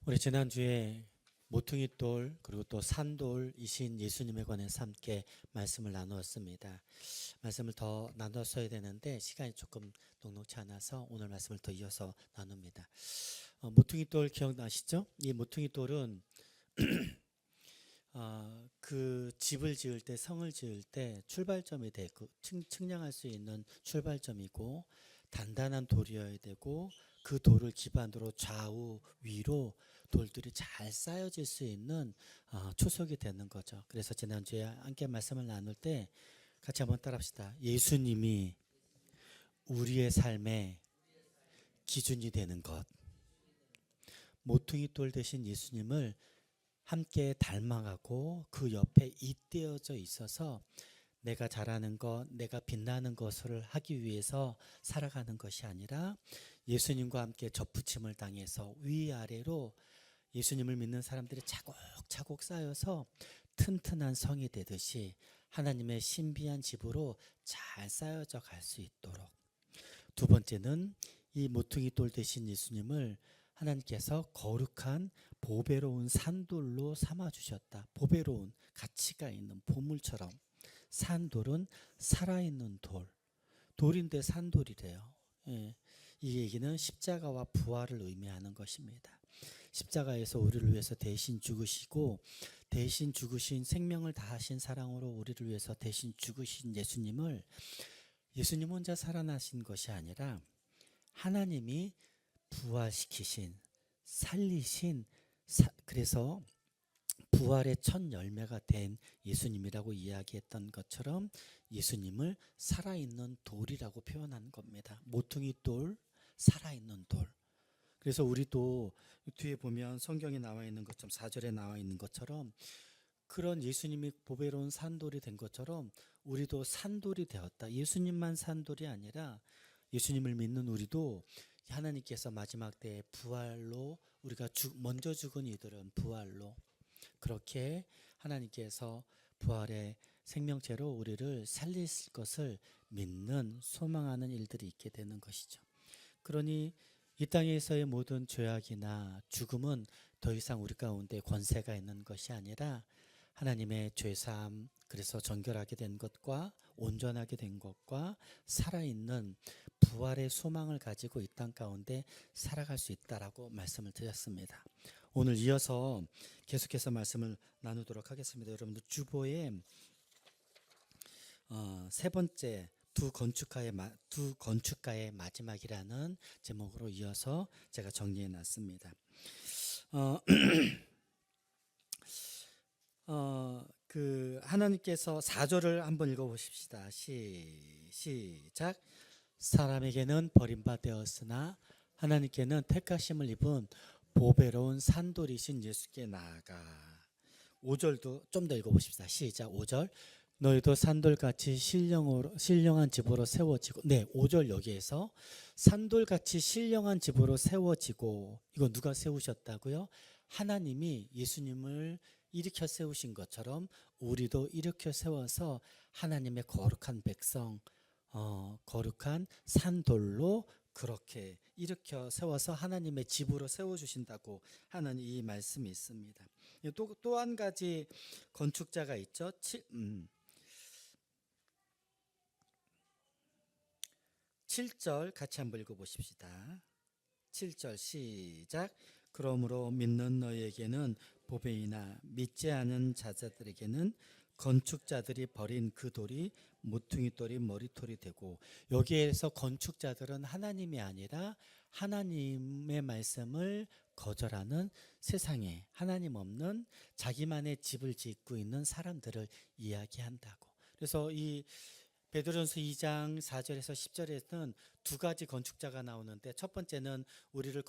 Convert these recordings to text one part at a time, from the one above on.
우리 지난주에 모퉁이 돌 그리고 또 산돌이신 예수님에 관해서 함께 말씀을 나누었습니다. 말씀을 더 나눴어야 되는데 시간이 조금 녹록치 않아서 오늘 말씀을 더 이어서 나눕니다. 모퉁이 돌 기억나시죠? 이 모퉁이 돌은 그 집을 지을 때, 성을 지을 때 출발점이 되고 측량할 수 있는 출발점이고, 단단한 돌이어야 되고, 그 돌을 기반으로 좌우 위로 돌들이 잘 쌓여질 수 있는 초석이 되는 거죠. 그래서 지난주에 함께 말씀을 나눌 때 같이 한번 따라합시다. 예수님이 우리의 삶의 기준이 되는 것. 모퉁이 돌 대신 예수님을 함께 닮아가고 그 옆에 잇대어져 있어서 내가 잘하는 것, 내가 빛나는 것을 하기 위해서 살아가는 것이 아니라 예수님과 함께 접붙임을 당해서 위아래로 예수님을 믿는 사람들이 차곡차곡 쌓여서 튼튼한 성이 되듯이 하나님의 신비한 집으로 잘 쌓여져 갈 수 있도록. 두 번째는 이 모퉁이 돌 대신 예수님을 하나님께서 거룩한 보배로운 산돌로 삼아주셨다. 보배로운 가치가 있는 보물처럼. 산돌은 살아있는 돌. 돌인데 산돌이래요. 예. 이 얘기는 십자가와 부활을 의미하는 것입니다. 십자가에서 우리를 위해서 대신 죽으시고, 대신 죽으신 생명을 다하신 사랑으로 우리를 위해서 대신 죽으신 예수님 혼자 살아나신 것이 아니라 하나님이 부활시키신, 살리신, 그래서 부활의 첫 열매가 된 예수님이라고 이야기했던 것처럼 예수님을 살아있는 돌이라고 표현한 겁니다. 모퉁이 돌, 살아있는 돌. 그래서 우리도 뒤에 보면 성경에 나와 있는 것처럼 4절에 나와 있는 것처럼 그런 예수님이 보배로운 산돌이 된 것처럼 우리도 산돌이 되었다. 예수님만 산돌이 아니라 예수님을 믿는 우리도 하나님께서 마지막 때에 부활로, 우리가 먼저 죽은 이들은 부활로, 그렇게 하나님께서 부활의 생명체로 우리를 살리실 것을 믿는, 소망하는 일들이 있게 되는 것이죠. 그러니 이 땅에서의 모든 죄악이나 죽음은 더 이상 우리 가운데 권세가 있는 것이 아니라 하나님의 죄사함, 그래서 정결하게 된 것과 온전하게 된 것과 살아있는 부활의 소망을 가지고 이 땅 가운데 살아갈 수 있다라고 말씀을 드렸습니다. 오늘 이어서 계속해서 말씀을 나누도록 하겠습니다. 여러분들 주보에 세 번째 두 건축가의 마지막이라는 제목으로 이어서 제가 정리해 놨습니다. 하나님께서 4절을 한번 읽어보십시다. 시작. 사람에게는 버림받았으나 하나님께는 택하심을 입은 보배로운 산돌이신 예수께 나아가. 5절도 좀 더 읽어보십시다. 시작. 5절. 너희도 산돌같이 신령한 집으로 세워지고. 네, 5절 여기에서 산돌같이 신령한 집으로 세워지고. 이거 누가 세우셨다고요? 하나님이 예수님을 일으켜 세우신 것처럼 우리도 일으켜 세워서 하나님의 거룩한 백성, 거룩한 산돌로 그렇게 일으켜 세워서 하나님의 집으로 세워주신다고 하는 이 말씀이 있습니다. 또 한 가지 건축자가 있죠. 7절 같이 한번 읽어보십시다. 7절 시작. 그러므로 믿는 너희에게는 보배이나 믿지 않은 자들에게는 건축자들이 버린 그 돌이 모퉁이 돌이 머리돌이 되고. 여기에서 건축자들은 하나님이 아니라 하나님의 말씀을 거절하는 세상에 하나님 없는 자기만의 집을 짓고 있는 사람들을 이야기한다고. 그래서 이 베드로전서 2장 4절에서 10절에는 두 가지 건축자가 나오는데, 첫 번째는 우리를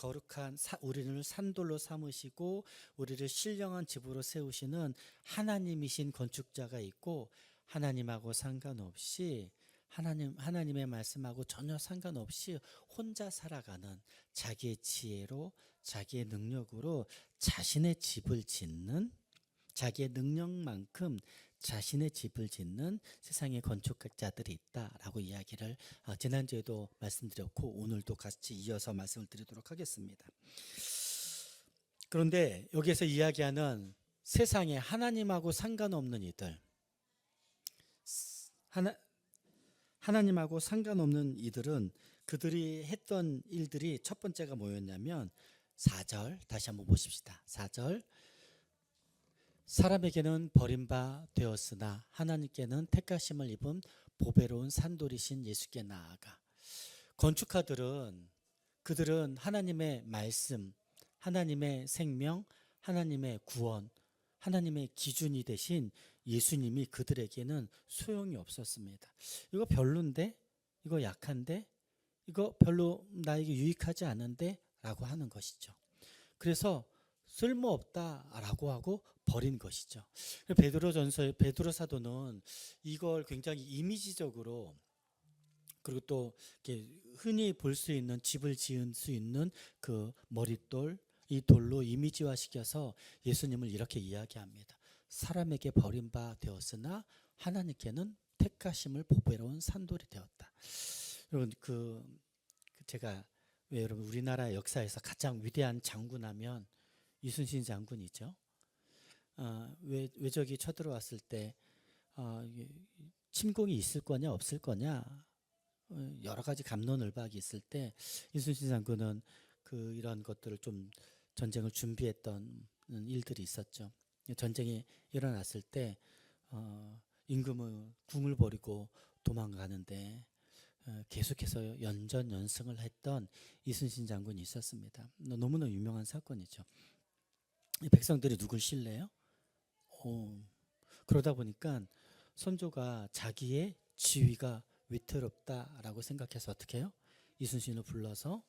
우리를 산돌로 삼으시고 우리를 신령한 집으로 세우시는 하나님이신 건축자가 있고, 하나님하고 상관없이 하나님의 말씀하고 전혀 상관없이 혼자 살아가는, 자기의 지혜로 자기의 능력으로 자신의 집을 짓는, 자기의 능력만큼 자신의 집을 짓는 세상의 건축자들이 있다라고 이야기를 지난주에도 말씀드렸고 오늘도 같이 이어서 말씀을 드리도록 하겠습니다. 그런데 여기에서 이야기하는 세상에 하나님하고 상관없는 이들, 하나, 하나님하고 상관없는 이들은 그들이 했던 일들이 첫 번째가 뭐였냐면 4절 다시 한번 보십시다. 4절 사람에게는 버림바 되었으나 하나님께는 택하심을 입은 보배로운 산돌이신 예수께 나아가. 건축가들은 그들은 하나님의 말씀, 하나님의 생명, 하나님의 구원, 하나님의 기준이 되신 예수님이 그들에게는 소용이 없었습니다. 이거 별론데? 이거 약한데? 이거 별로 나에게 유익하지 않은데? 라고 하는 것이죠. 그래서 쓸모없다라고 하고 버린 것이죠. 베드로 사도는 이걸 굉장히 이미지적으로, 그리고 또 이렇게 흔히 볼 수 있는 집을 지을 수 있는 그 머릿돌, 이 돌로 이미지화시켜서 예수님을 이렇게 이야기합니다. 사람에게 버림바 되었으나 하나님께는 택하심을 보배로운 산돌이 되었다. 여러분 제가 왜 여러분 우리나라 역사에서 가장 위대한 장군 하면 이순신 장군이죠. 외적이 쳐들어왔을 때 침공이 있을 거냐 없을 거냐 여러 가지 갑론을박이 있을 때 이순신 장군은 이런 것들을 좀 전쟁을 준비했던 일들이 있었죠. 전쟁이 일어났을 때 임금은 궁을 버리고 도망가는데 계속해서 연전연승을 했던 이순신 장군이 있었습니다. 너무나 유명한 사건이죠. 백성들이 누굴 신뢰해요? 그러다 보니까 선조가 자기의 지위가 위태롭다라고 생각해서 어떻게 해요? 이순신을 불러서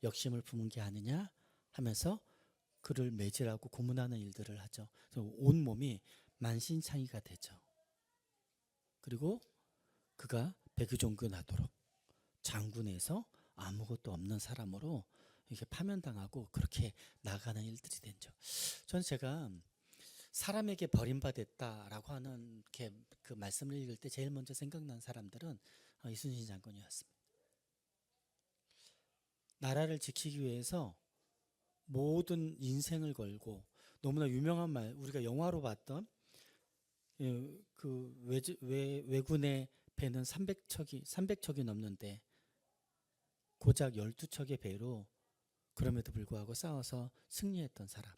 역심을 품은 게 아니냐 하면서 그를 매질하고 고문하는 일들을 하죠. 그래서 온몸이 만신창이가 되죠. 그리고 그가 백의종군하도록 장군에서 아무것도 없는 사람으로 이렇게 파면당하고 그렇게 나가는 일들이 된죠. 저는 제가 사람에게 버림받았다라고 하는 그 말씀을 읽을 때 제일 먼저 생각난 사람들은 이순신 장군이었습니다. 나라를 지키기 위해서 모든 인생을 걸고, 너무나 유명한 말, 우리가 영화로 봤던 왜군의 배는 300척이 넘는데 고작 12척의 배로 그럼에도 불구하고 싸워서 승리했던 사람.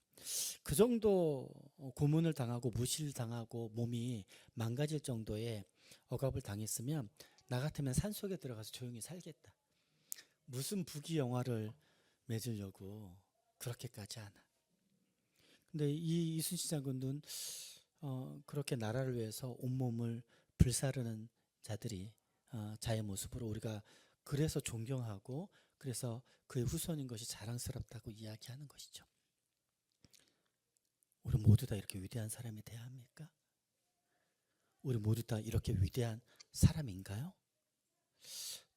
그 정도 고문을 당하고 무시를 당하고 몸이 망가질 정도의 억압을 당했으면 나 같으면 산속에 들어가서 조용히 살겠다. 무슨 부귀 영화를 맺으려고 그렇게까지 하나. 근데 이 이순신 장군은 그렇게 나라를 위해서 온몸을 불사르는 자들이 자의 모습으로 우리가 그래서 존경하고 그래서 그의 후손인 것이 자랑스럽다고 이야기하는 것이죠. 우리 모두 다 이렇게 위대한 사람이 돼야 합니까? 우리 모두 다 이렇게 위대한 사람인가요?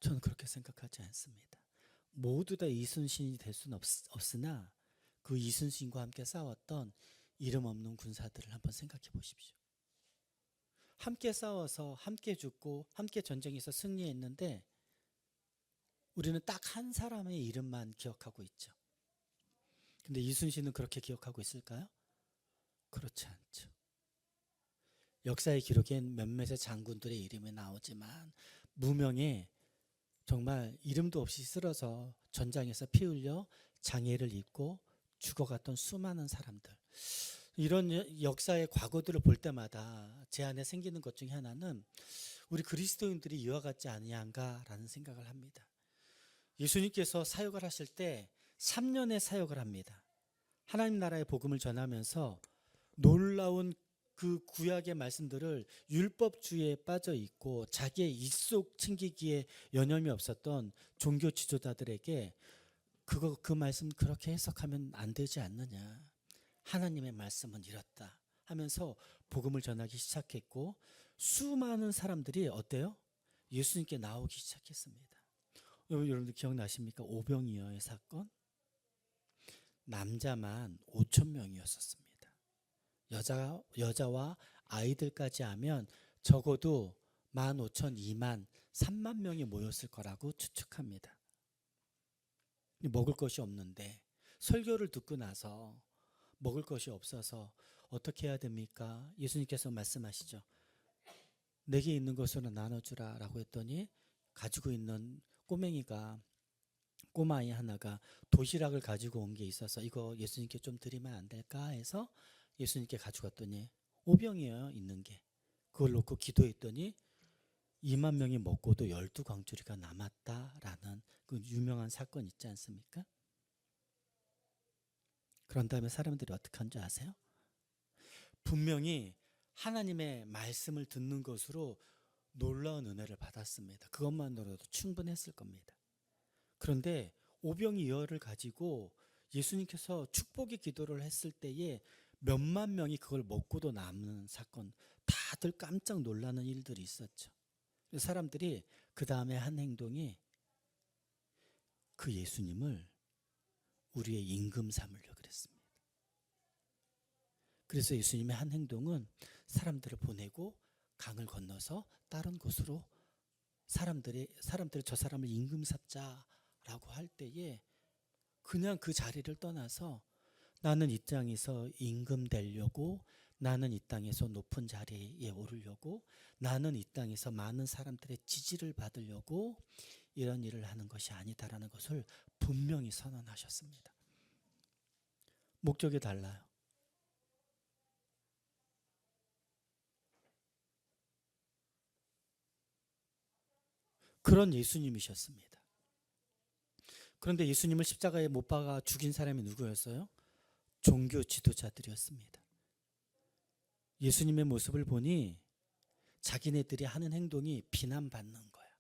저는 그렇게 생각하지 않습니다. 모두 다 이순신이 될 수는 없으나 그 이순신과 함께 싸웠던 이름 없는 군사들을 한번 생각해 보십시오. 함께 싸워서 함께 죽고 함께 전쟁에서 승리했는데 우리는 딱 한 사람의 이름만 기억하고 있죠. 근데 이순신은 그렇게 기억하고 있을까요? 그렇지 않죠. 역사의 기록엔 몇몇의 장군들의 이름이 나오지만 무명의 정말 이름도 없이 쓰러져 전장에서 피 흘려 장애를 입고 죽어갔던 수많은 사람들. 이런 역사의 과거들을 볼 때마다 제 안에 생기는 것 중에 하나는 우리 그리스도인들이 이와 같지 아니한가라는 생각을 합니다. 예수님께서 사역을 하실 때 3년의 사역을 합니다. 하나님 나라의 복음을 전하면서 놀라운 그 구약의 말씀들을 율법주의에 빠져 있고 자기의 입속 챙기기에 여념이 없었던 종교 지도자들에게 그 말씀 그렇게 해석하면 안 되지 않느냐. 하나님의 말씀은 이렇다 하면서 복음을 전하기 시작했고 수많은 사람들이 어때요? 예수님께 나오기 시작했습니다. 여러분들 기억나십니까? 오병이어의 사건? 남자만 5천 명이었었습니다. 여자와 아이들까지 하면 적어도 15,000, 2만, 3만 명이 모였을 거라고 추측합니다. 먹을 것이 없는데 설교를 듣고 나서 먹을 것이 없어서 어떻게 해야 됩니까? 예수님께서 말씀하시죠. 내게 있는 것으로 나눠주라 라고 했더니 가지고 있는 꼬마아이 하나가 도시락을 가지고 온 게 있어서 이거 예수님께 좀 드리면 안 될까 해서 예수님께 가져갔더니 오병이에요, 있는 게. 그걸 놓고 기도했더니 2만 명이 먹고도 12광주리가 남았다라는 그 유명한 사건 있지 않습니까? 그런 다음에 사람들이 어떻게 한 줄 아세요? 분명히 하나님의 말씀을 듣는 것으로 놀라운 은혜를 받았습니다. 그것만으로도 충분했을 겁니다. 그런데 오병이어를 가지고 예수님께서 축복의 기도를 했을 때에 몇만 명이 그걸 먹고도 남는 사건, 다들 깜짝 놀라는 일들이 있었죠. 사람들이 그 다음에 한 행동이 그 예수님을 우리의 임금 삼으려고 그랬습니다. 그래서 예수님의 한 행동은 사람들을 보내고 강을 건너서 다른 곳으로 사람들이 저 사람을 임금 삼자라고 할 때에 그냥 그 자리를 떠나서 나는 이 땅에서 임금 되려고, 나는 이 땅에서 높은 자리에 오르려고, 나는 이 땅에서 많은 사람들의 지지를 받으려고 이런 일을 하는 것이 아니다라는 것을 분명히 선언하셨습니다. 목적이 달라요. 그런 예수님이셨습니다. 그런데 예수님을 십자가에 못 박아 죽인 사람이 누구였어요? 종교 지도자들이었습니다. 예수님의 모습을 보니 자기네들이 하는 행동이 비난받는 거야.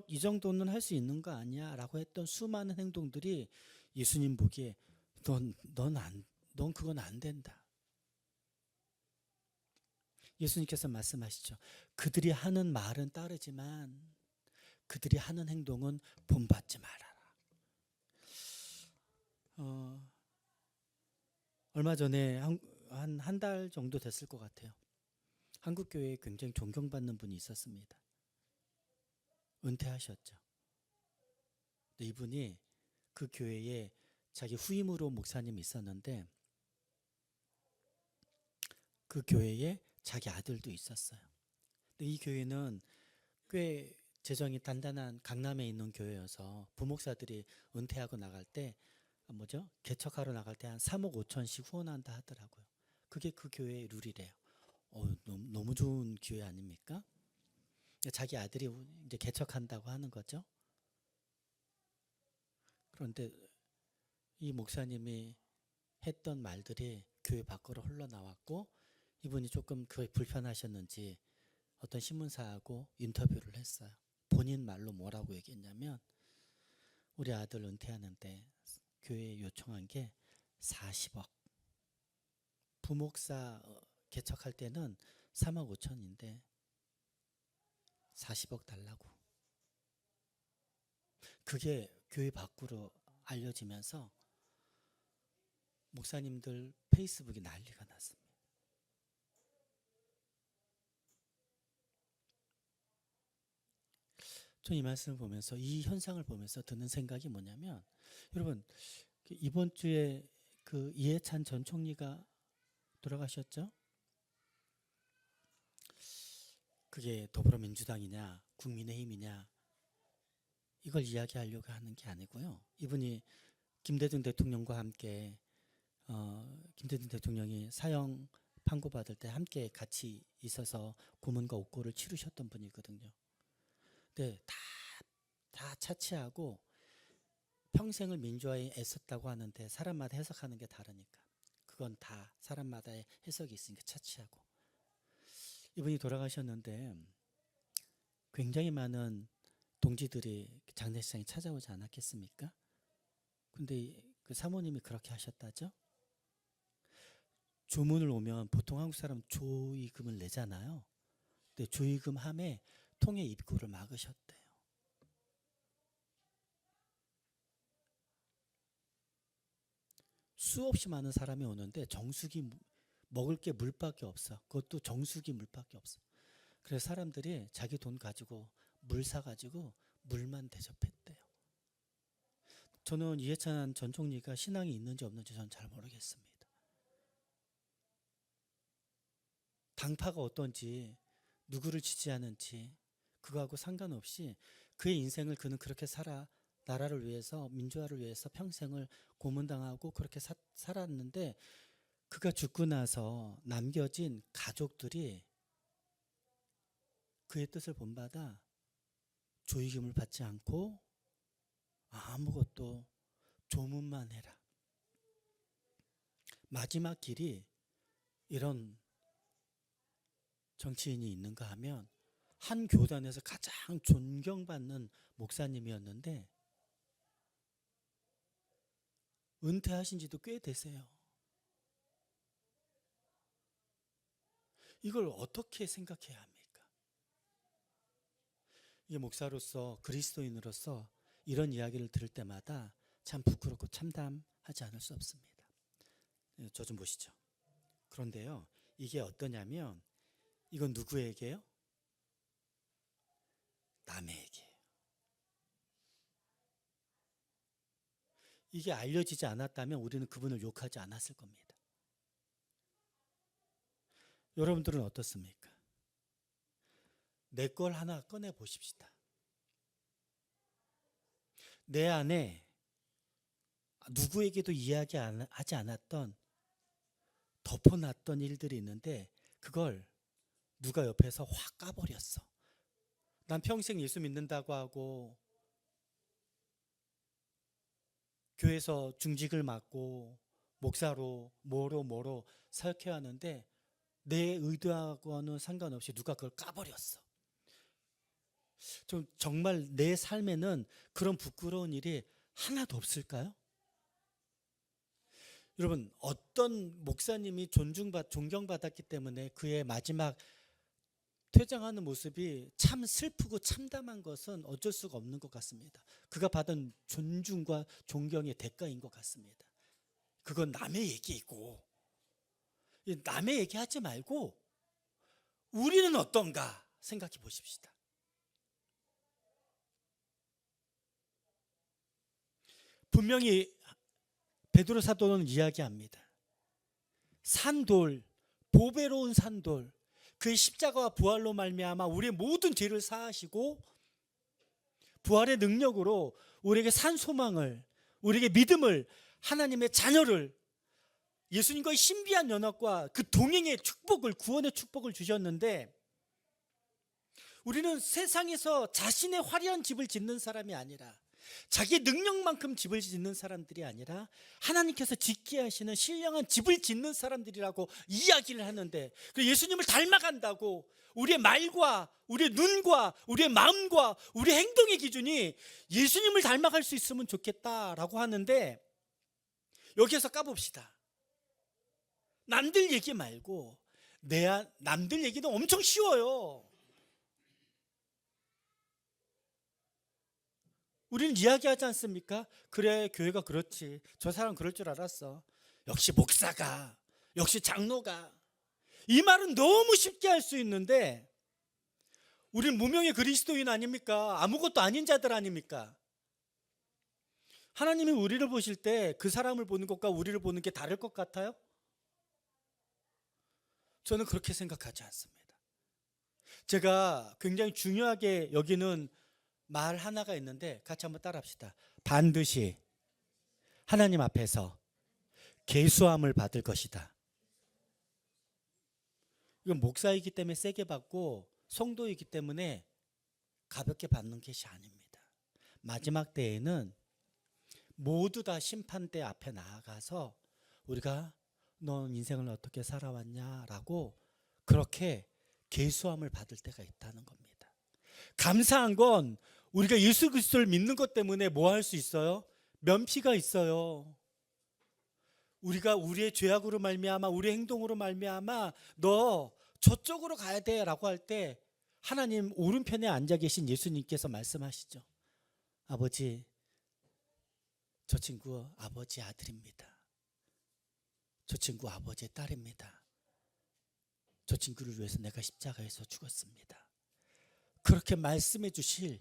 이 정도는 할 수 있는 거 아니야? 라고 했던 수많은 행동들이 예수님 보기에 넌 그건 안 된다. 예수님께서 말씀하시죠. 그들이 하는 말은 따르지만 그들이 하는 행동은 본받지 말아라. 얼마 전에 한 달 정도 됐을 것 같아요. 한국 교회에 굉장히 존경받는 분이 있었습니다. 은퇴하셨죠. 이분이 그 교회에 자기 후임으로 목사님이 있었는데 그 교회에 자기 아들도 있었어요. 근데 이 교회는 꽤 재정이 단단한 강남에 있는 교회여서 부목사들이 은퇴하고 나갈 때 개척하러 나갈 때 한 3억 5천씩 후원한다 하더라고요. 그게 그 교회의 룰이래요. 너무 좋은 교회 아닙니까? 자기 아들이 이제 개척한다고 하는 거죠. 그런데 이 목사님이 했던 말들이 교회 밖으로 흘러나왔고 이분이 조금 그게 불편하셨는지 어떤 신문사하고 인터뷰를 했어요. 본인 말로 뭐라고 얘기했냐면 우리 아들 은퇴하는데 교회에 요청한 게 40억. 부목사 개척할 때는 3억 5천인데 40억 달라고. 그게 교회 밖으로 알려지면서 목사님들 페이스북이 난리가 났습니다. 전 이 말씀을 보면서 이 현상을 보면서 드는 생각이 뭐냐면 여러분 이번 주에 그 이해찬 전 총리가 돌아가셨죠? 그게 더불어민주당이냐 국민의힘이냐 이걸 이야기하려고 하는 게 아니고요. 이분이 김대중 대통령과 함께 김대중 대통령이 사형 판고받을 때 함께 같이 있어서 고문과 옥고를 치르셨던 분이거든요. 근데 다 차치하고 평생을 민주화에 애썼다고 하는데 사람마다 해석하는 게 다르니까 그건 다 사람마다의 해석이 있으니까 차치하고 이분이 돌아가셨는데 굉장히 많은 동지들이 장례식장에 찾아오지 않았겠습니까? 근데 그 사모님이 그렇게 하셨다죠? 조문을 오면 보통 한국 사람 조의금을 내잖아요. 근데 조의금 함에 통에 입구를 막으셨대요. 수없이 많은 사람이 오는데 정수기 먹을 게 물밖에 없어. 그것도 정수기 물밖에 없어. 그래서 사람들이 자기 돈 가지고 물 사가지고 물만 대접했대요. 저는 이해찬 전 총리가 신앙이 있는지 없는지 저는 잘 모르겠습니다. 당파가 어떤지, 누구를 지지하는지 그거하고 상관없이 그의 인생을 그는 그렇게 나라를 위해서, 민주화를 위해서 평생을 고문당하고 그렇게 살았는데, 그가 죽고 나서 남겨진 가족들이 그의 뜻을 본받아 조이김을 받지 않고 아무것도 조문만 해라. 마지막 길이 이런 정치인이 있는가 하면 한 교단에서 가장 존경받는 목사님이었는데 은퇴하신 지도 꽤 되세요. 이걸 어떻게 생각해야 합니까? 이게 목사로서, 그리스도인으로서 이런 이야기를 들을 때마다 참 부끄럽고 참담하지 않을 수 없습니다. 저 좀 보시죠. 그런데요, 이게 어떠냐면 이건 누구에게요? 남에게. 이게 알려지지 않았다면 우리는 그분을 욕하지 않았을 겁니다. 여러분들은 어떻습니까? 내 걸 하나 꺼내 보십시다. 내 안에 누구에게도 이야기하지 않았던, 덮어놨던 일들이 있는데 그걸 누가 옆에서 확 까버렸어. 난 평생 예수 믿는다고 하고 교회에서 중직을 맡고 목사로 뭐로 사역해야 하는데 내 의도하고는 상관없이 누가 그걸 까버렸어. 좀 정말 내 삶에는 그런 부끄러운 일이 하나도 없을까요? 여러분, 어떤 목사님이 존경받았기 때문에 그의 마지막 퇴장하는 모습이 참 슬프고 참담한 것은 어쩔 수가 없는 것 같습니다. 그가 받은 존중과 존경의 대가인 것 같습니다. 그건 남의 얘기이고, 남의 얘기하지 말고 우리는 어떤가 생각해 보십시다. 분명히 베드로 사도는 이야기합니다. 산돌, 보배로운 산돌, 그의 십자가와 부활로 말미암아 우리의 모든 죄를 사하시고 부활의 능력으로 우리에게 산 소망을, 우리에게 믿음을, 하나님의 자녀를, 예수님과의 신비한 연합과 그 동행의 축복을, 구원의 축복을 주셨는데, 우리는 세상에서 자신의 화려한 집을 짓는 사람이 아니라, 자기 능력만큼 집을 짓는 사람들이 아니라 하나님께서 짓게 하시는 신령한 집을 짓는 사람들이라고 이야기를 하는데, 그 예수님을 닮아간다고 우리의 말과 우리의 눈과 우리의 마음과 우리의 행동의 기준이 예수님을 닮아갈 수 있으면 좋겠다라고 하는데, 여기에서 까봅시다. 남들 얘기 말고 남들 얘기는 엄청 쉬워요. 우리는 이야기하지 않습니까? 그래, 교회가 그렇지. 저 사람 그럴 줄 알았어. 역시 목사가, 역시 장로가. 이 말은 너무 쉽게 할 수 있는데 우리는 무명의 그리스도인 아닙니까? 아무것도 아닌 자들 아닙니까? 하나님이 우리를 보실 때 그 사람을 보는 것과 우리를 보는 게 다를 것 같아요? 저는 그렇게 생각하지 않습니다. 제가 굉장히 중요하게 여기는 말 하나가 있는데 같이 한번 따라합시다. 반드시 하나님 앞에서 계수함을 받을 것이다. 이건 목사이기 때문에 세게 받고 성도이기 때문에 가볍게 받는 것이 아닙니다. 마지막 때에는 모두 다 심판대 앞에 나아가서 우리가 넌 인생을 어떻게 살아왔냐라고 그렇게 계수함을 받을 때가 있다는 겁니다. 감사한 건 우리가 예수 그리스도를 믿는 것 때문에 뭐 할 수 있어요? 면피가 있어요. 우리가 우리의 죄악으로 말미암아, 우리의 행동으로 말미암아 너 저쪽으로 가야 돼라고 할 때 하나님 오른편에 앉아 계신 예수님께서 말씀하시죠. 아버지, 저 친구 아버지 아들입니다. 저 친구 아버지의 딸입니다. 저 친구를 위해서 내가 십자가에서 죽었습니다. 그렇게 말씀해 주실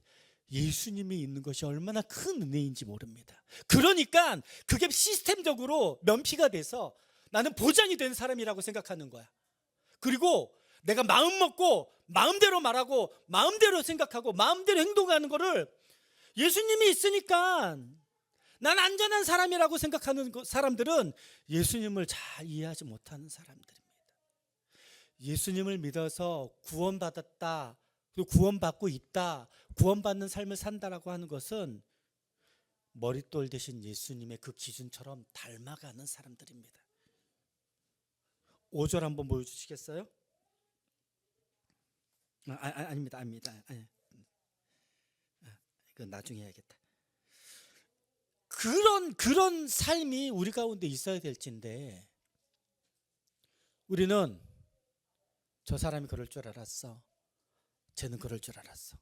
예수님이 있는 것이 얼마나 큰 은혜인지 모릅니다. 그러니까 그게 시스템적으로 면피가 돼서 나는 보장이 된 사람이라고 생각하는 거야. 그리고 내가 마음 먹고 마음대로 말하고 마음대로 생각하고 마음대로 행동하는 거를 예수님이 있으니까 난 안전한 사람이라고 생각하는 사람들은 예수님을 잘 이해하지 못하는 사람들입니다. 예수님을 믿어서 구원받았다, 그리고 구원받고 있다, 구원받는 삶을 산다라고 하는 것은 머릿돌 대신 예수님의 그 기준처럼 닮아가는 사람들입니다. 5절 한번 보여주시겠어요? 아닙니다. 이건 나중에 해야겠다. 그런 삶이 우리 가운데 있어야 될진데 우리는 저 사람이 그럴 줄 알았어. 쟤는 그럴 줄 알았어.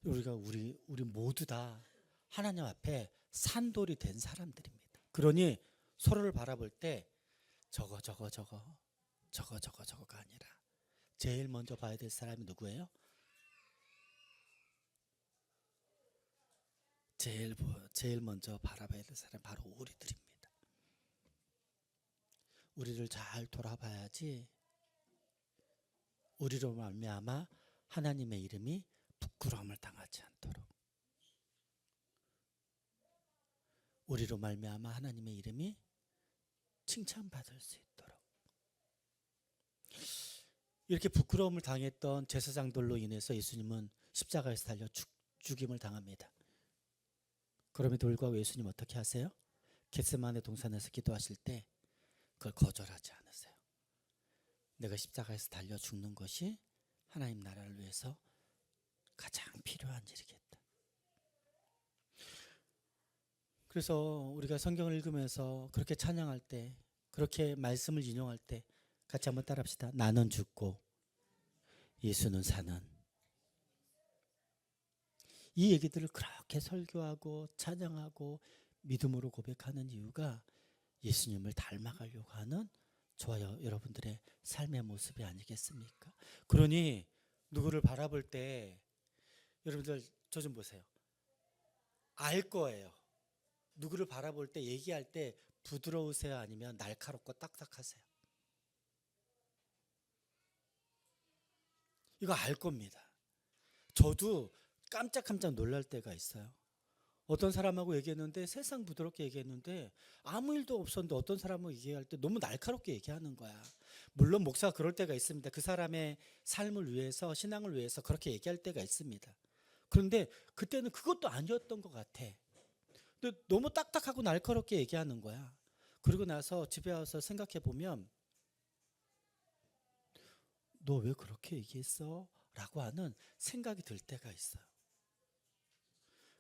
우리 모두 다 하나님 앞에 산돌이 된 사람들입니다. 그러니 서로를 바라볼 때 저거가 아니라 제일 먼저 봐야 될 사람이 누구예요? 제일 먼저 바라봐야 될 사람이 바로 우리들입니다. 우리를 잘 돌아봐야지 우리로 말미암아 하나님의 이름이 부끄러움을 당하지 않도록, 우리로 말미암아 하나님의 이름이 칭찬받을 수 있도록. 이렇게 부끄러움을 당했던 제사장들로 인해서 예수님은 십자가에서 달려 죽임을 당합니다. 그럼에도 불구하고 예수님 어떻게 하세요? 겟세마네 동산에서 기도하실 때 그걸 거절하지 않으세요. 내가 십자가에서 달려 죽는 것이 하나님 나라를 위해서 가장 필요한 일이겠다. 그래서 우리가 성경을 읽으면서 그렇게 찬양할 때, 그렇게 말씀을 인용할 때 같이 한번 따라합시다. 나는 죽고 예수는 사는. 이 얘기들을 그렇게 설교하고 찬양하고 믿음으로 고백하는 이유가 예수님을 닮아가려고 하는 저와 여러분들의 삶의 모습이 아니겠습니까? 그러니 누구를 바라볼 때 여러분들 저 좀 보세요. 알 거예요. 누구를 바라볼 때 얘기할 때 부드러우세요? 아니면 날카롭고 딱딱하세요? 이거 알 겁니다. 저도 깜짝깜짝 놀랄 때가 있어요. 어떤 사람하고 얘기했는데 세상 부드럽게 얘기했는데 아무 일도 없었는데 어떤 사람하고 얘기할 때 너무 날카롭게 얘기하는 거야. 물론 목사가 그럴 때가 있습니다. 그 사람의 삶을 위해서, 신앙을 위해서 그렇게 얘기할 때가 있습니다. 그런데 그때는 그것도 아니었던 것 같아. 근데 너무 딱딱하고 날카롭게 얘기하는 거야. 그리고 나서 집에 와서 생각해 보면 너 왜 그렇게 얘기했어? 라고 하는 생각이 들 때가 있어요.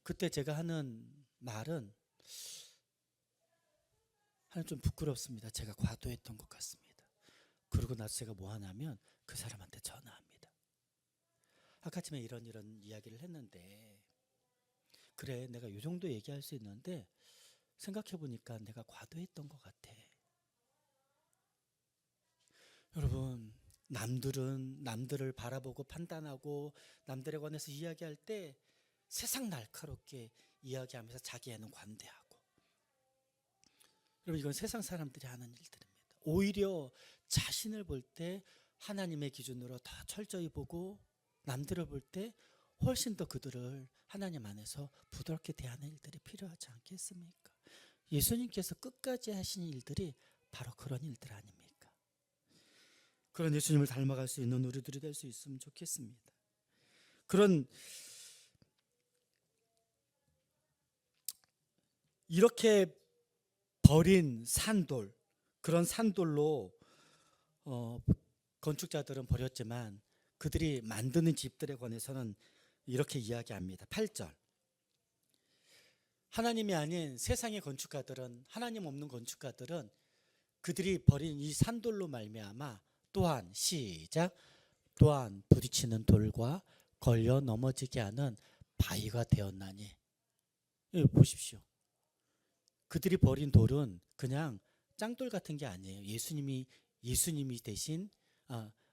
그때 제가 하는 말은 좀 부끄럽습니다. 제가 과도했던 것 같습니다. 그러고 나서 제가 뭐 하냐면 그 사람한테 전화합니다. 아까 아침에 이런 이야기를 했는데 그래, 내가 이 정도 얘기할 수 있는데 생각해 보니까 내가 과도했던 것 같아. 여러분, 남들은 남들을 바라보고 판단하고 남들에 관해서 이야기할 때 세상 날카롭게 이야기하면서 자기애는 관대하고, 여러분 이건 세상 사람들이 하는 일들입니다. 오히려 자신을 볼 때 하나님의 기준으로 더 철저히 보고 남들을 볼 때 훨씬 더 그들을 하나님 안에서 부드럽게 대하는 일들이 필요하지 않겠습니까? 예수님께서 끝까지 하신 일들이 바로 그런 일들 아닙니까? 그런 예수님을 닮아갈 수 있는 우리들이 될 수 있으면 좋겠습니다. 그런 이렇게 버린 산돌, 그런 산돌로 건축자들은 버렸지만 그들이 만드는 집들에 관해서는 이렇게 이야기합니다. 8절. 하나님이 아닌 세상의 건축가들은, 하나님 없는 건축가들은 그들이 버린 이 산돌로 말미암아 또한, 시작, 또한 부딪히는 돌과 걸려 넘어지게 하는 바위가 되었나니. 여기 보십시오. 그들이 버린 돌은 그냥 짱돌 같은 게 아니에요. 예수님이 대신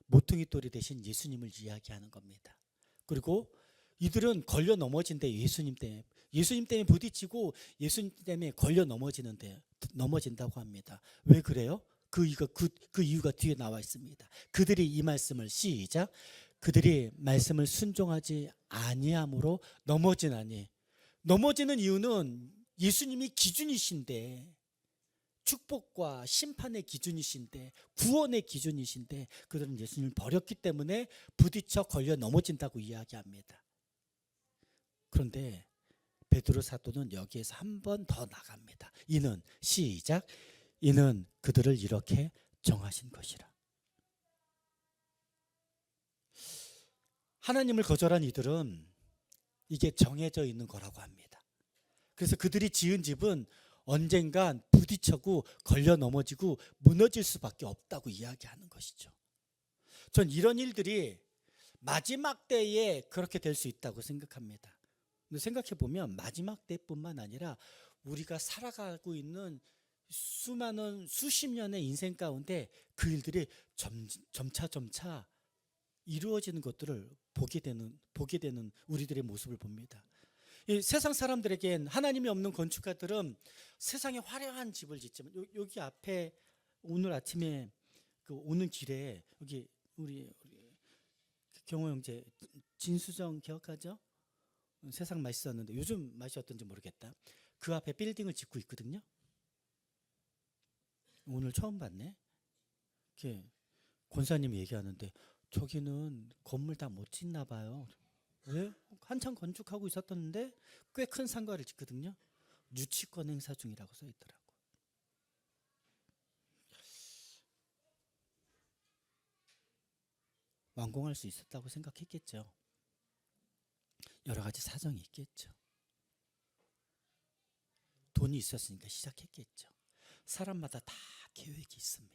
모퉁이 돌이 대신 예수님을 이야기하는 겁니다. 그리고 이들은 걸려 넘어진대. 예수님 때문에 부딪히고 예수님 때문에 걸려 넘어진다고 합니다. 왜 그래요? 그 이유가 뒤에 나와 있습니다. 그들이 이 말씀을 시작. 그들이 말씀을 순종하지 아니함으로 넘어지나니. 넘어지는 이유는 예수님이 기준이신데, 축복과 심판의 기준이신데, 구원의 기준이신데 그들은 예수님을 버렸기 때문에 부딪혀 걸려 넘어진다고 이야기합니다. 그런데 베드로 사도는 여기에서 한 번 더 나갑니다. 이는 시작. 이는 그들을 이렇게 정하신 것이라. 하나님을 거절한 이들은 이게 정해져 있는 거라고 합니다. 그래서 그들이 지은 집은 언젠간 부딪혀고 걸려 넘어지고 무너질 수밖에 없다고 이야기하는 것이죠. 전 이런 일들이 마지막 때에 그렇게 될 수 있다고 생각합니다. 근데 생각해 보면 마지막 때뿐만 아니라 우리가 살아가고 있는 수많은 수십 년의 인생 가운데 그 일들이 점차 이루어지는 것들을 보게 되는 우리들의 모습을 봅니다. 이 세상 사람들에겐 하나님이 없는 건축가들은 세상에 화려한 집을 짓지만, 여기 앞에 오늘 아침에 오는 길에 여기 우리 경호 형제 진수정 기억하죠? 세상 맛있었는데 요즘 맛이 어떤지 모르겠다. 그 앞에 빌딩을 짓고 있거든요. 오늘 처음 봤네. 권사님이 얘기하는데 저기는 건물 다 못 짓나 봐요. 왜? 한참 건축하고 있었던데 꽤 큰 상가를 짓거든요. 유치권 행사 중이라고 써 있더라고. 완공할 수 있었다고 생각했겠죠. 여러 가지 사정이 있겠죠. 돈이 있었으니까 시작했겠죠. 사람마다 다 계획이 있습니다.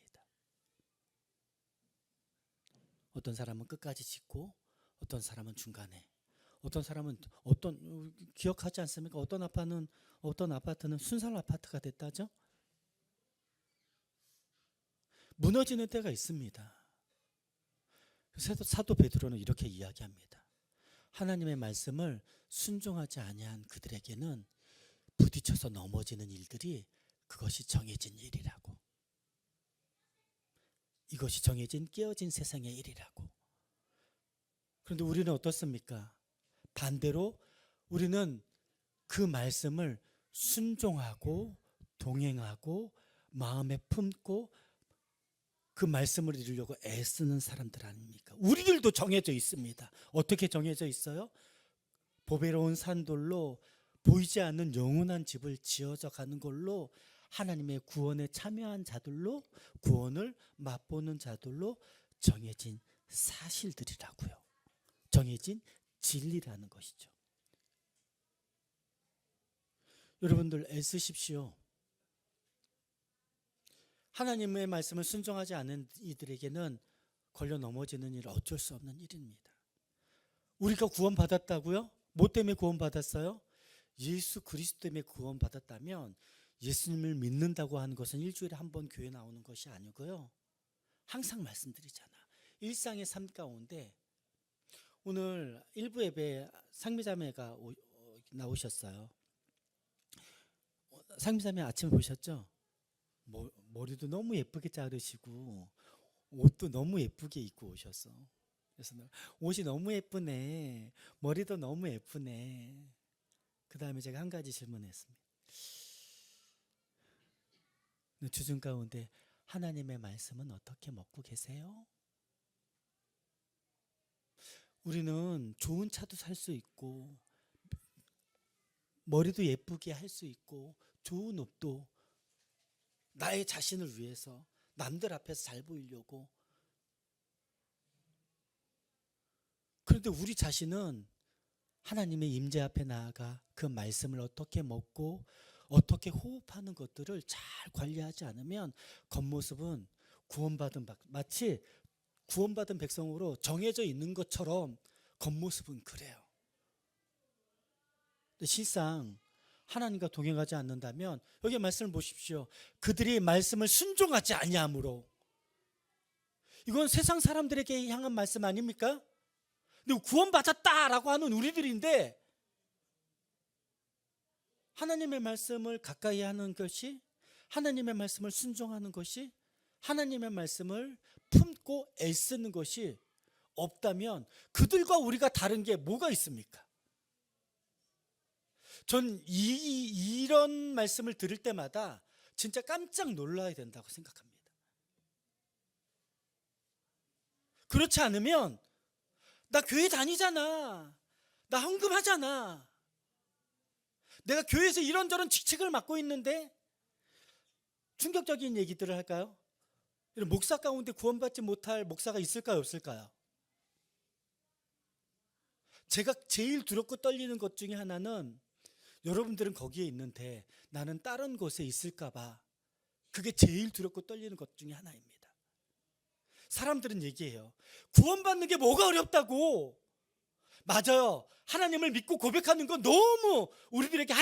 어떤 사람은 끝까지 짓고 어떤 사람은 중간에, 어떤 사람은 기억하지 않습니까? 어떤 아파트는 순살 아파트가 됐다죠. 무너지는 때가 있습니다. 사도 베드로는 이렇게 이야기합니다. 하나님의 말씀을 순종하지 아니한 그들에게는 부딪혀서 넘어지는 일들이 그것이 정해진 일이라고. 이것이 정해진 깨어진 세상의 일이라고. 그런데 우리는 어떻습니까? 반대로 우리는 그 말씀을 순종하고 동행하고 마음에 품고 그 말씀을 이루려고 애쓰는 사람들 아닙니까? 우리들도 정해져 있습니다. 어떻게 정해져 있어요? 보배로운 산돌로 보이지 않는 영원한 집을 지어져 가는 걸로 하나님의 구원에 참여한 자들로, 구원을 맛보는 자들로 정해진 사실들이라고요. 정해진 진리라는 것이죠. 여러분들 애쓰십시오. 하나님의 말씀을 순종하지 않은 이들에게는 걸려 넘어지는 일 어쩔 수 없는 일입니다. 우리가 구원받았다고요? 뭐 때문에 구원받았어요? 예수 그리스도 때문에 구원받았다면 예수님을 믿는다고 하는 것은 일주일에 한 번 교회 나오는 것이 아니고요. 항상 말씀드리잖아. 일상의 삶 가운데 오늘 일부 예배에 상미자매가 나오셨어요. 상미자매 아침에 보셨죠? 머리도 너무 예쁘게 자르시고 옷도 너무 예쁘게 입고 오셨어. 그래서 옷이 너무 예쁘네, 머리도 너무 예쁘네. 그 다음에 제가 한 가지 질문했습니다. 주중 가운데 하나님의 말씀은 어떻게 먹고 계세요? 우리는 좋은 차도 살 수 있고 머리도 예쁘게 할 수 있고 좋은 옷도 나의 자신을 위해서 남들 앞에서 잘 보이려고. 그런데 우리 자신은 하나님의 임재 앞에 나아가 그 말씀을 어떻게 먹고 어떻게 호흡하는 것들을 잘 관리하지 않으면 겉모습은 마치 구원받은 백성으로 정해져 있는 것처럼 겉모습은 그래요. 근데 실상 하나님과 동행하지 않는다면, 여기 말씀을 보십시오. 그들이 말씀을 순종하지 아니하므로. 이건 세상 사람들에게 향한 말씀 아닙니까? 근데 구원받았다라고 하는 우리들인데 하나님의 말씀을 가까이 하는 것이, 하나님의 말씀을 순종하는 것이 하나님의 말씀을 품고 애쓰는 것이 없다면 그들과 우리가 다른 게 뭐가 있습니까? 전 이런 말씀을 들을 때마다 진짜 깜짝 놀라야 된다고 생각합니다. 그렇지 않으면 나 교회 다니잖아, 나 헌금하잖아, 내가 교회에서 이런저런 직책을 맡고 있는데, 충격적인 얘기들을 할까요? 이런 목사 가운데 구원받지 못할 목사가 있을까요, 없을까요? 제가 제일 두렵고 떨리는 것 중에 하나는, 여러분들은 거기에 있는데 나는 다른 곳에 있을까 봐, 그게 제일 두렵고 떨리는 것 중에 하나입니다. 사람들은 얘기해요. 구원받는 게 뭐가 어렵다고. 맞아요. 하나님을 믿고 고백하는 건 너무 우리들에게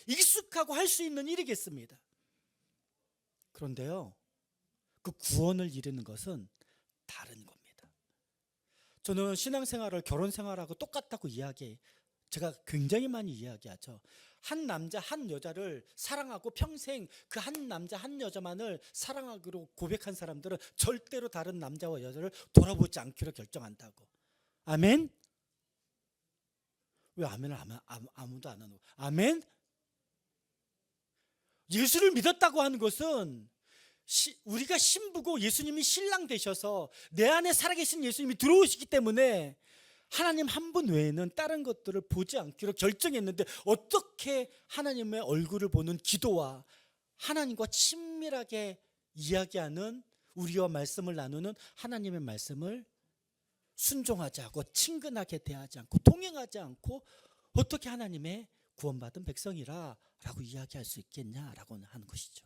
익숙하고 할 수 있는 일이겠습니다. 그런데요, 그 구원을 이루는 것은 다른 겁니다. 저는 신앙생활을 결혼생활하고 똑같다고 제가 굉장히 많이 이야기하죠. 한 남자 한 여자를 사랑하고 평생 그 한 남자 한 여자만을 사랑하기로 고백한 사람들은 절대로 다른 남자와 여자를 돌아보지 않기로 결정한다고. 아멘? 왜 아멘을 아무도 안 하노? 아멘? 예수를 믿었다고 하는 것은 우리가 신부고 예수님이 신랑 되셔서 내 안에 살아계신 예수님이 들어오시기 때문에 하나님 한 분 외에는 다른 것들을 보지 않기로 결정했는데, 어떻게 하나님의 얼굴을 보는 기도와 하나님과 친밀하게 이야기하는, 우리와 말씀을 나누는 하나님의 말씀을 순종하지 않고 친근하게 대하지 않고 동행하지 않고 어떻게 하나님의 구원받은 백성이라 라고 이야기할 수 있겠냐라고 하는 것이죠.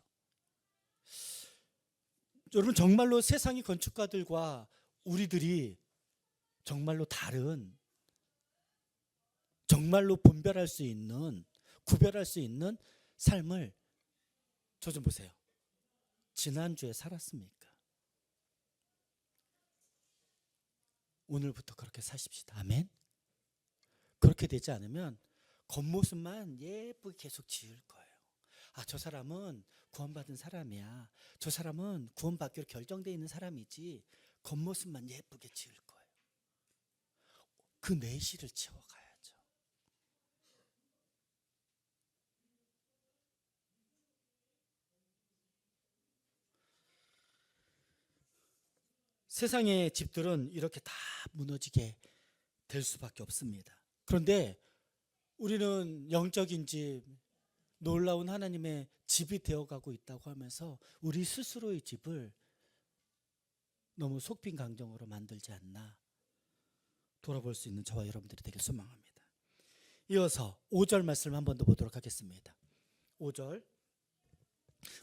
여러분, 정말로 세상의 건축가들과 우리들이 정말로 다른, 정말로 구별할 수 있는 삶을, 저 좀 보세요. 지난주에 살았습니까? 오늘부터 그렇게 사십시다. 아멘? 그렇게 되지 않으면 겉모습만 예쁘게 계속 지을 거예요. 아, 저 사람은 구원받은 사람이야, 저 사람은 구원받기로 결정되어 있는 사람이지, 겉모습만 예쁘게 지을 거예요. 그 내실을 채워가야죠. 세상의 집들은 이렇게 다 무너지게 될 수밖에 없습니다. 그런데 우리는 영적인 집, 놀라운 하나님의 집이 되어가고 있다고 하면서 우리 스스로의 집을 너무 속빈강정으로 만들지 않나 돌아볼 수 있는 저와 여러분들이 되길 소망합니다. 이어서 5절 말씀 한 번 더 보도록 하겠습니다. 5절.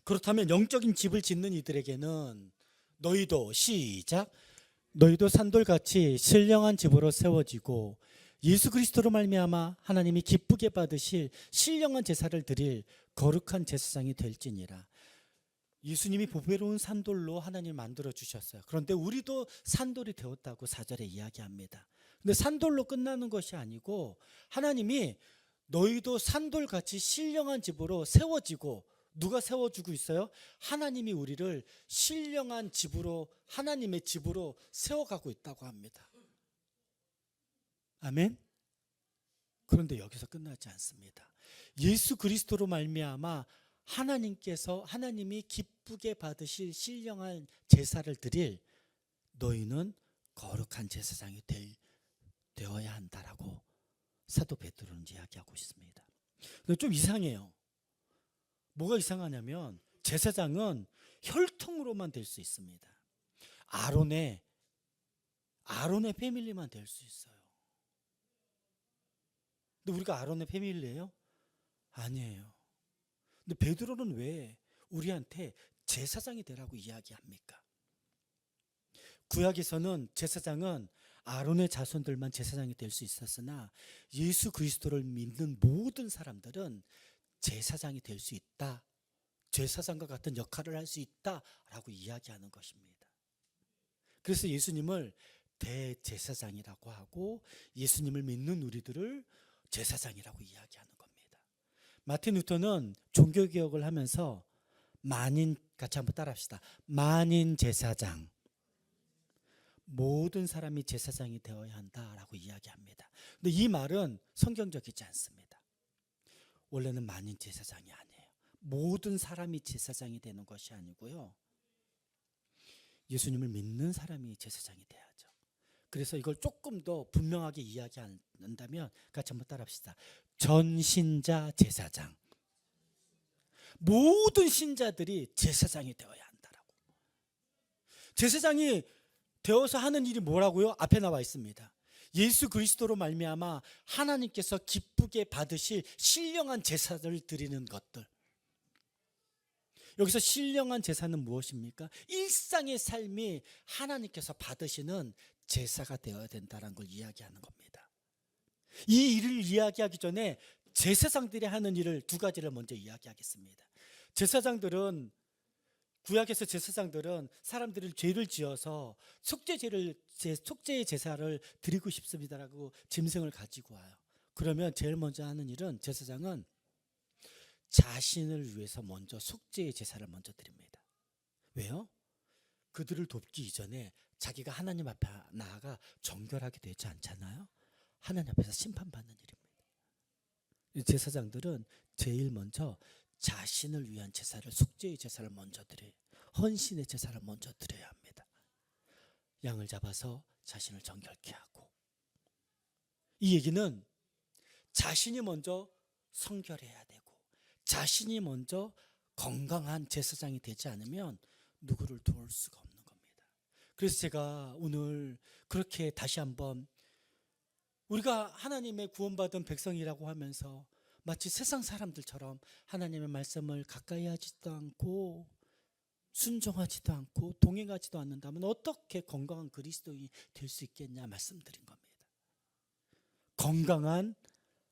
그렇다면 영적인 집을 짓는 이들에게는 너희도, 시작, 너희도 산돌같이 신령한 집으로 세워지고 예수 그리스도로 말미암아 하나님이 기쁘게 받으실 신령한 제사를 드릴 거룩한 제사장이 될지니라. 예수님이 보배로운 산돌로 하나님 만들어 주셨어요. 그런데 우리도 산돌이 되었다고 4절에 이야기합니다. 근데 산돌로 끝나는 것이 아니고 하나님이 너희도 산돌같이 신령한 집으로 세워지고, 누가 세워주고 있어요? 하나님이 우리를 신령한 집으로, 하나님의 집으로 세워가고 있다고 합니다. 아멘? 그런데 여기서 끝나지 않습니다. 예수 그리스도로 말미암아 하나님이 기쁘게 받으실 신령한 제사를 드릴 너희는 거룩한 제사장이 되어야 한다라고 사도 베드로는 이야기하고 있습니다. 근데 좀 이상해요. 뭐가 이상하냐면 제사장은 혈통으로만 될 수 있습니다. 아론의 패밀리만 될 수 있어요. 근데 우리가 아론의 패밀리예요? 아니에요. 근데 베드로는 왜 우리한테 제사장이 되라고 이야기합니까? 구약에서는 제사장은 아론의 자손들만 제사장이 될 수 있었으나 예수 그리스도를 믿는 모든 사람들은 제사장이 될 수 있다, 제사장과 같은 역할을 할 수 있다라고 이야기하는 것입니다. 그래서 예수님을 대제사장이라고 하고 예수님을 믿는 우리들을 제사장이라고 이야기하는 겁니다. 마틴 루터는 종교개혁을 하면서 만인 같이 한번 따라합시다. 만인 제사장. 모든 사람이 제사장이 되어야 한다라고 이야기합니다. 근데 이 말은 성경적이지 않습니다. 원래는 만인 제사장이 아니에요. 모든 사람이 제사장이 되는 것이 아니고요. 예수님을 믿는 사람이 제사장이 돼야죠. 그래서 이걸 조금 더 분명하게 이야기한다면 같이 한번 따라합시다. 전신자 제사장. 모든 신자들이 제사장이 되어야 한다라고. 제사장이 되어서 하는 일이 뭐라고요? 앞에 나와 있습니다. 예수 그리스도로 말미암아 하나님께서 기쁘게 받으실 신령한 제사를 드리는 것들. 여기서 신령한 제사는 무엇입니까? 일상의 삶이 하나님께서 받으시는 제사가 되어야 된다는 걸 이야기하는 겁니다. 이 일을 이야기하기 전에 제사장들이 하는 일을 두 가지를 먼저 이야기하겠습니다. 제사장들은, 구약에서 제사장들은 사람들이 죄를 지어서 속죄의 제사를 드리고 싶습니다라고 짐승을 가지고 와요. 그러면 제일 먼저 하는 일은, 제사장은 자신을 위해서 먼저 속죄의 제사를 먼저 드립니다. 왜요? 그들을 돕기 이전에 자기가 하나님 앞에 나아가 정결하게 되지 않잖아요. 하나님 앞에서 심판받는 일입니다. 제사장들은 제일 먼저 자신을 위한 제사를, 속죄의 제사를 먼저 드려요. 헌신의 제사를 먼저 드려야 합니다. 양을 잡아서 자신을 정결케 하고. 이 얘기는 자신이 먼저 성결해야 되고, 자신이 먼저 건강한 제사장이 되지 않으면 누구를 도울 수가 없는 겁니다. 그래서 제가 오늘 그렇게 다시 한번, 우리가 하나님의 구원받은 백성이라고 하면서 마치 세상 사람들처럼 하나님의 말씀을 가까이 하지도 않고 순종하지도 않고 동행하지도 않는다면 어떻게 건강한 그리스도인이 될 수 있겠냐 말씀드린 겁니다. 건강한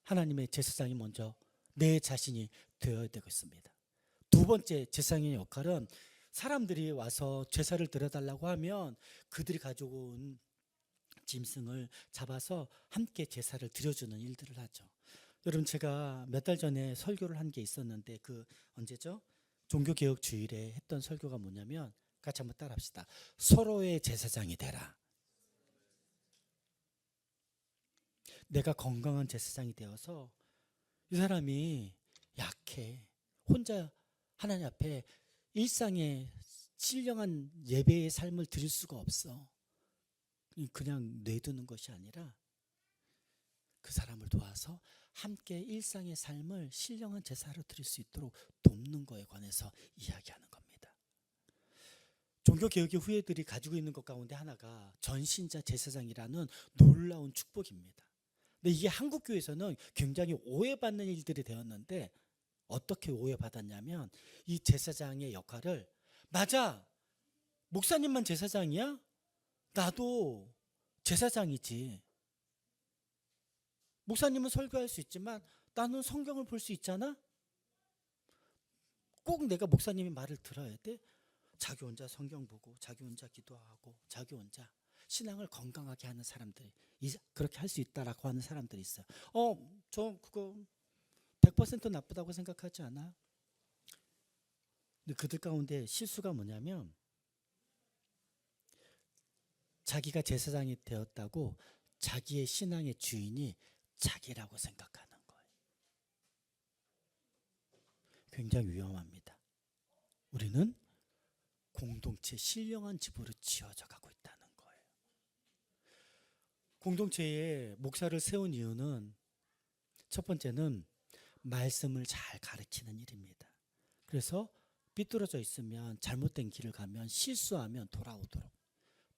하나님의 제사장이 먼저 내 자신이 되어야 되겠습니다. 두 번째 제사장의 역할은, 사람들이 와서 제사를 드려달라고 하면 그들이 가지고 온 짐승을 잡아서 함께 제사를 드려주는 일들을 하죠. 여러분, 제가 몇 달 전에 설교를 한 게 있었는데, 언제죠? 종교개혁 주일에 했던 설교가 뭐냐면, 같이 한번 따라합시다. 서로의 제사장이 되라. 내가 건강한 제사장이 되어서, 이 사람이 약해, 혼자 하나님 앞에 일상의 신령한 예배의 삶을 드릴 수가 없어. 그냥 내두는 것이 아니라 그 사람을 도와서 함께 일상의 삶을 신령한 제사로 드릴 수 있도록 돕는 거에 관해서 이야기하는 겁니다. 종교개혁의 후예들이 가지고 있는 것 가운데 하나가 전신자 제사장이라는 놀라운 축복입니다. 근데 이게 한국교회에서는 굉장히 오해받는 일들이 되었는데, 어떻게 오해받았냐면, 이 제사장의 역할을, 맞아, 목사님만 제사장이야? 나도 제사장이지. 목사님은 설교할 수 있지만 나는 성경을 볼 수 있잖아? 꼭 내가 목사님의 말을 들어야 돼? 자기 혼자 성경 보고, 자기 혼자 기도하고, 자기 혼자 신앙을 건강하게 하는 사람들이, 그렇게 할 수 있다라고 하는 사람들이 있어요. 저 그거 100% 나쁘다고 생각하지 않아. 근데 그들 가운데 실수가 뭐냐면, 자기가 제사장이 되었다고 자기의 신앙의 주인이 자기라고 생각하는 거예요. 굉장히 위험합니다. 우리는 공동체 신령한 집으로 지어져 가고 있다는 거예요. 공동체에 목사를 세운 이유는, 첫 번째는 말씀을 잘 가르치는 일입니다. 그래서 삐뚤어져 있으면, 잘못된 길을 가면, 실수하면 돌아오도록.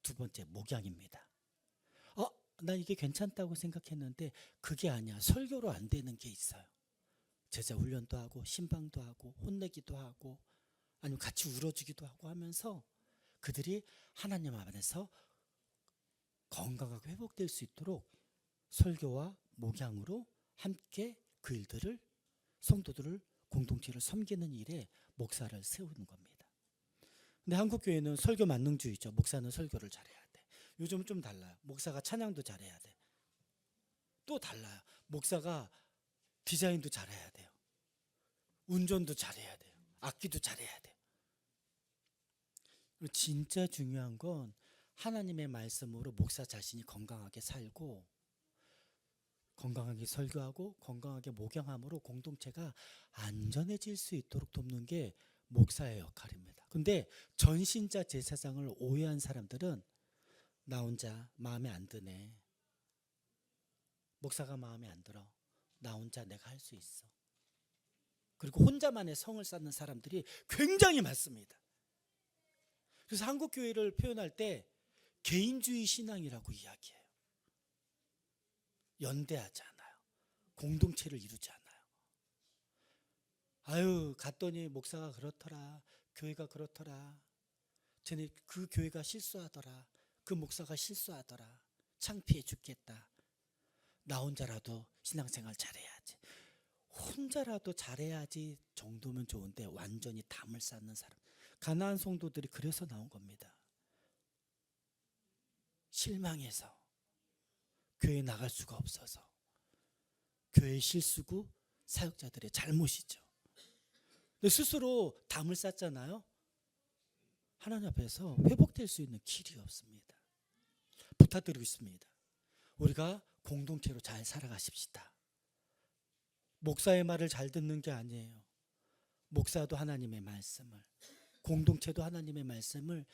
두 번째, 목양입니다. 나 이게 괜찮다고 생각했는데 그게 아니야. 설교로 안 되는 게 있어요. 제자 훈련도 하고, 신방도 하고, 혼내기도 하고, 아니면 같이 울어주기도 하고 하면서 그들이 하나님 안에서 건강하게 회복될 수 있도록 설교와 목양으로 함께 그 일들을, 성도들을, 공동체를 섬기는 일에 목사를 세우는 겁니다. 근데 한국교회는 설교 만능주의죠. 목사는 설교를 잘해야 돼. 요즘은 좀 달라요. 목사가 찬양도 잘해야 돼. 또 달라요. 목사가 디자인도 잘해야 돼요. 운전도 잘해야 돼요. 악기도 잘해야 돼요. 그리고 진짜 중요한 건 하나님의 말씀으로 목사 자신이 건강하게 살고 건강하게 설교하고 건강하게 목양함으로 공동체가 안전해질 수 있도록 돕는 게 목사의 역할입니다. 근데 전신자 제사장을 오해한 사람들은 나 혼자 마음에 안 드네. 목사가 마음에 안 들어. 나 혼자 내가 할 수 있어. 그리고 혼자만의 성을 쌓는 사람들이 굉장히 많습니다. 그래서 한국 교회를 표현할 때 개인주의 신앙이라고 이야기해요. 연대하지 않아요. 공동체를 이루지 않아요. 아유, 갔더니 목사가 그렇더라. 교회가 그렇더라. 쟤네 그 교회가 실수하더라. 그 목사가 실수하더라. 창피해 죽겠다. 나 혼자라도 신앙생활 잘해야지. 혼자라도 잘해야지 정도면 좋은데 완전히 담을 쌓는 사람. 가나안 성도들이 그래서 나온 겁니다. 실망해서 교회 나갈 수가 없어서. 교회 실수고 사역자들의 잘못이죠. 근데 스스로 담을 쌓잖아요. 하나님 앞에서 회복될 수 있는 길이 없습니다. 부탁드리고 있습니다. 우리가 공동체로 잘 살아가십시다. 목사의 말을 잘 듣는 게 아니에요. 목사도 하나님의 말씀을, 공동체도 하나님의 말씀을,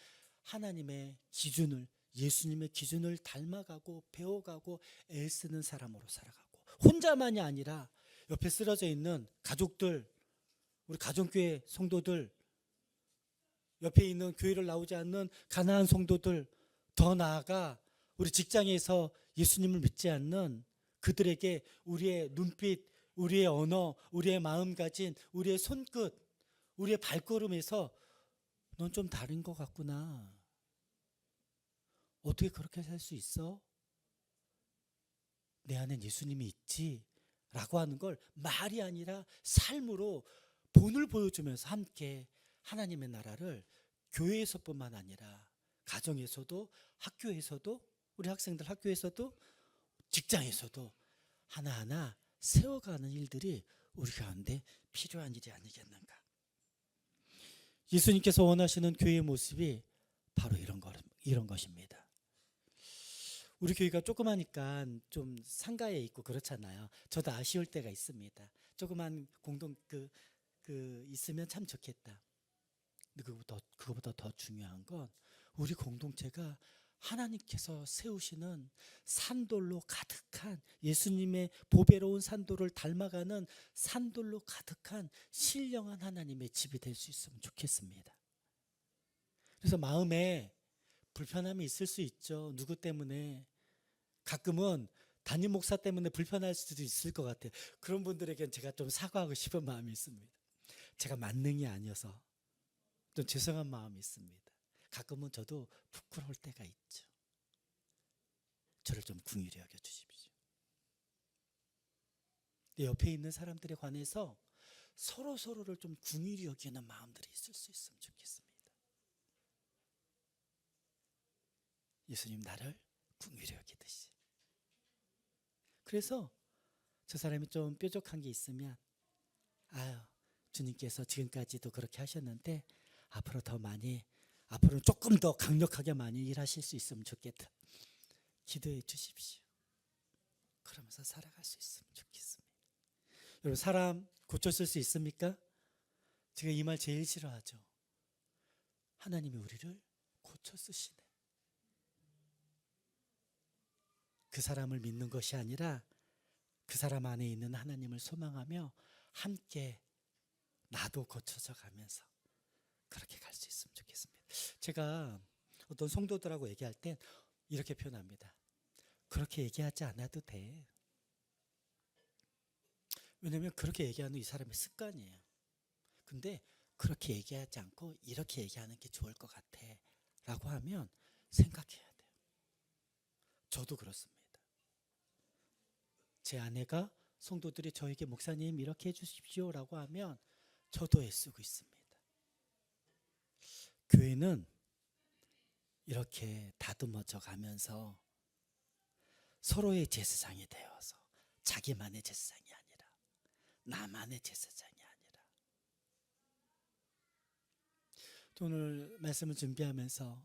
하나님의 기준을, 예수님의 기준을 닮아가고 배워가고 애쓰는 사람으로 살아가고, 혼자만이 아니라 옆에 쓰러져 있는 가족들, 우리 가정교회 성도들, 옆에 있는 교회를 나오지 않는 가나안 성도들, 더 나아가 우리 직장에서 예수님을 믿지 않는 그들에게 우리의 눈빛, 우리의 언어, 우리의 마음가짐, 우리의 손끝, 우리의 발걸음에서 넌 좀 다른 것 같구나. 어떻게 그렇게 살 수 있어? 내 안엔 예수님이 있지? 라고 하는 걸 말이 아니라 삶으로 본을 보여주면서 함께 하나님의 나라를 교회에서뿐만 아니라 가정에서도, 학교에서도, 우리 학생들 학교에서도, 직장에서도 하나하나 세워가는 일들이 우리 가운데 필요한 일이 아니겠는가. 예수님께서 원하시는 교회의 모습이 바로 이런 것입니다. 우리 교회가 조그마니까 좀 상가에 있고 그렇잖아요. 저도 아쉬울 때가 있습니다. 조그만 공동 있으면 참 좋겠다. 근데 그거보다 더 중요한 건 우리 공동체가 하나님께서 세우시는 산돌로 가득한, 예수님의 보배로운 산돌을 닮아가는 산돌로 가득한 신령한 하나님의 집이 될 수 있으면 좋겠습니다. 그래서 마음에 불편함이 있을 수 있죠. 누구 때문에. 가끔은 담임 목사 때문에 불편할 수도 있을 것 같아요. 그런 분들에겐 제가 좀 사과하고 싶은 마음이 있습니다. 제가 만능이 아니어서 좀 죄송한 마음이 있습니다. 가끔은 저도 부끄러울 때가 있죠. 저를 좀 긍휼히 여겨주십시오. 내 옆에 있는 사람들에 관해서 서로를 좀 긍휼히 여기는 마음들이 있을 수 있으면 좋겠습니다. 예수님 나를 긍휼히 여기듯이. 그래서 저 사람이 좀 뾰족한 게 있으면 아유, 주님께서 지금까지도 그렇게 하셨는데 앞으로 더 많이, 앞으로는 조금 더 강력하게 많이 일하실 수 있으면 좋겠다. 기도해 주십시오. 그러면서 살아갈 수 있으면 좋겠습니다. 여러분, 사람 고쳤을 수 있습니까? 제가 이 말 제일 싫어하죠. 하나님이 우리를 고쳐 쓰시네. 그 사람을 믿는 것이 아니라 그 사람 안에 있는 하나님을 소망하며 함께 나도 고쳐져 가면서 그렇게 갈 수 있으면 좋겠습니다. 제가 어떤 성도들하고 얘기할 땐 이렇게 표현합니다. 그렇게 얘기하지 않아도 돼. 왜냐하면 그렇게 얘기하는 이 사람의 습관이에요. 근데 그렇게 얘기하지 않고 이렇게 얘기하는 게 좋을 것 같아 라고 하면 생각해야 돼요. 저도 그렇습니다. 제 아내가 성도들이 저에게 목사님 이렇게 해주십시오 라고 하면 저도 애쓰고 있습니다. 교회는 이렇게 다듬어져 가면서 서로의 제사장이 되어서 자기만의 제사장이 아니라 나만의 제사장이 아니라 오늘 말씀을 준비하면서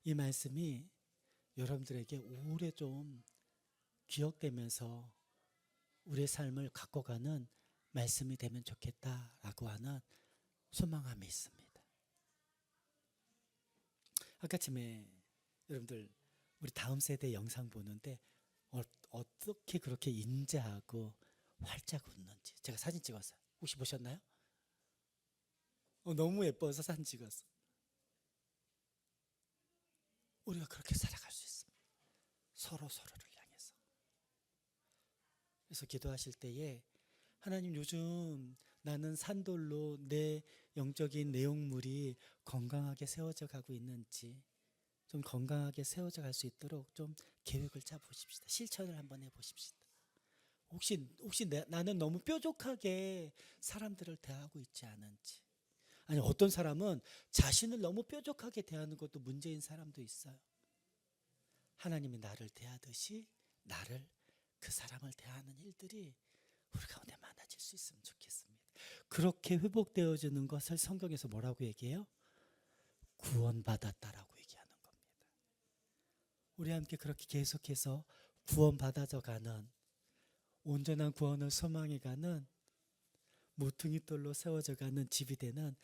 이 말씀이 여러분들에게 오래 좀 기억되면서 우리의 삶을 갖고 가는 말씀이 되면 좋겠다라고 하는 소망함이 있습니다. 아까 전에 여러분들 우리 다음 세대 영상 보는데 어떻게 그렇게 인자하고 활짝 웃는지 제가 사진 찍었어요. 혹시 보셨나요? 너무 예뻐서 사진 찍었어. 우리가 그렇게 살아갈 수 있습니다. 서로 서로를 향해서. 그래서 기도하실 때에 하나님, 요즘 나는 산돌로 내 영적인 내용물이 건강하게 세워져 가고 있는지 좀 건강하게 세워져 갈 수 있도록 좀 계획을 짜 보십시다. 실천을 한번 해 보십시다. 혹시 나는 너무 뾰족하게 사람들을 대하고 있지 않은지. 아니, 어떤 사람은 자신을 너무 뾰족하게 대하는 것도 문제인 사람도 있어요. 하나님이 나를 대하듯이 나를, 그 사람을 대하는 일들이 우리 가운데 많아질 수 있으면 좋겠습니다. 그렇게 회복되어지는 것을 성경에서 뭐라고 얘기해요? 구원받았다라고 얘기하는 겁니다. 우리 함께 그렇게 계속해서 구원받아져 가는, 온전한 구원을 소망해 가는, 모퉁이돌로 세워져 가는 집이 되는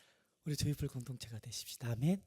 우리 조이풀 공동체가 되십시다. 아멘.